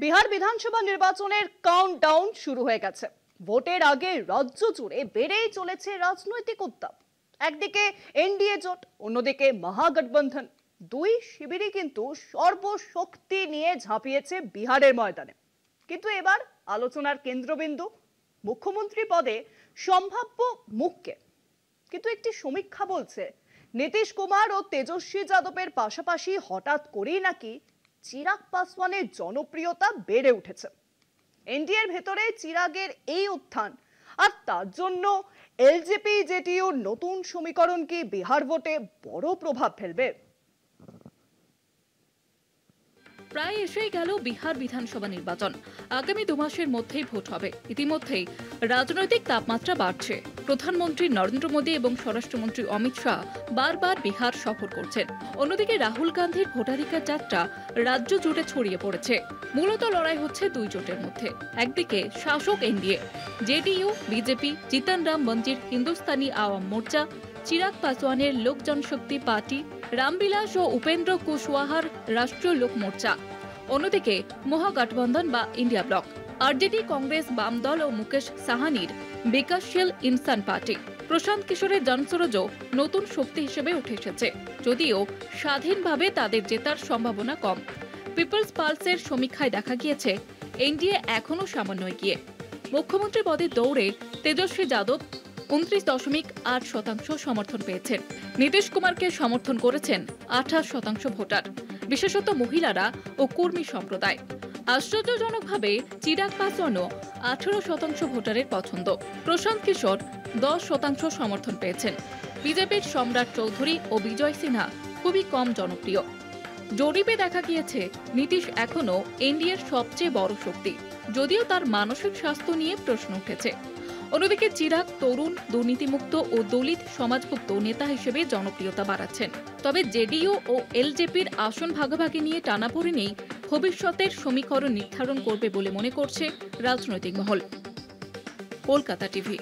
বিহার বিধানসভা নির্বাচনের কাউন্টডাউন শুরু হয়ে গেছে। ভোটের আগে রাজ্য জুড়ে বেড়েই চলেছে রাজনৈতিক উত্তাপ। একদিকে এনডিএ জোট, অন্যদিকে মহাগঠবন্ধন। দুই শিবিরই কিন্তু সর্বশক্তি নিয়ে ঝাঁপিয়েছে বিহারের ময়দানে। কিন্তু এবার আলোচনার কেন্দ্রবিন্দু মুখ্যমন্ত্রী পদে সম্ভাব্য মুখকে। কিন্তু একটি সমীক্ষা বলছে নীতিশ কুমার ও তেজস্বী যাদবের পাশাপাশি হঠাৎ করেই নাকি চিরাগ পাসওয়ানের জনপ্রিয়তা বেড়ে উঠেছে। এনডিএর ভেতরে চিরাগের এই উত্থান আর তার জন্য এলজেপি জেডিইউর নতুন সমীকরণ কি বিহার ভোটে বড় প্রভাব ফেলবে? প্রায় এসেই গেল বিহার বিধানসভা নির্বাচন। আগামী 2 মাসের মধ্যেই ভোট হবে। ইতিমধ্যেই রাজনৈতিক তাপমাত্রা বাড়ছে। প্রধানমন্ত্রী নরেন্দ্র মোদী এবং স্বরাষ্ট্রমন্ত্রী অমিত শাহ বারবার বিহার সফর করছেন। অন্যদিকে রাহুল গান্ধীর ভোটাধিকার যাত্রা রাজ্য জুড়ে ছড়িয়ে পড়েছে। মূলত লড়াই হচ্ছে দুই জোটের মধ্যে। একদিকে শাসক NDA, JDU, BJP, Jitan Ram মঞ্জির হিন্দুস্তানি আওয়াম মোর্চা, চিরাগ পাসওয়ানের লোক জনশক্তি পার্টি, রামবিলাস ও উপেন্দ্র কুশওয়াহার রাষ্ট্রীয় লোক মোর্চা। অন্যদিকে মহাগঠবন্ধন বা ইন্ডিয়া ব্লক, আরজেডি, কংগ্রেস, বাম দল ও মুকেশ সাহানির বিকাশশীল ইনসান পার্টি। প্রশান্ত কিশোরের জনসরোজও নতুন শক্তি হিসেবে উঠে এসেছে, যদিও স্বাধীনভাবে তাদের জেতার সম্ভাবনা কম। পিপলস পালসের সমীক্ষায় দেখা গিয়েছে এনডিএ এখনও সামান্য এগিয়ে। মুখ্যমন্ত্রী পদের দৌড়ে তেজস্বী যাদব 29.8% সমর্থন পেয়েছেন। নীতিশ কুমারকে সমর্থন করেছেন 28% ভোটার, বিশেষত মহিলারা ও কর্মী সম্প্রদায়। আশ্চর্যজনকভাবে চিরাগ পাসওয়ানও 18% ভোটারের পছন্দ। প্রশান্ত কিশোর 10% সমর্থন পেয়েছেন। বিজেপির সম্রাট চৌধুরী ও বিজয় সিনহা খুবই কম জনপ্রিয়। জরিপে দেখা গিয়েছে নীতিশ এখনও এনডিএর সবচেয়ে বড় শক্তি, যদিও তার মানসিক স্বাস্থ্য নিয়ে প্রশ্ন উঠেছে। অন্যদিকে চিরাগ তরুণ, দুর্নীতিমুক্ত ও দলিত সমাজভুক্ত নেতা হিসেবে জনপ্রিয়তা বাড়াচ্ছেন। তবে জেডিইউ ও এলজেপির আসন ভাগাভাগি নিয়ে টানাপোড়েনেই ভবিষ্যতের সমীকরণ নির্ধারণ করবে বলে মনে করছে রাজনৈতিক মহল। কলকাতা টিভি।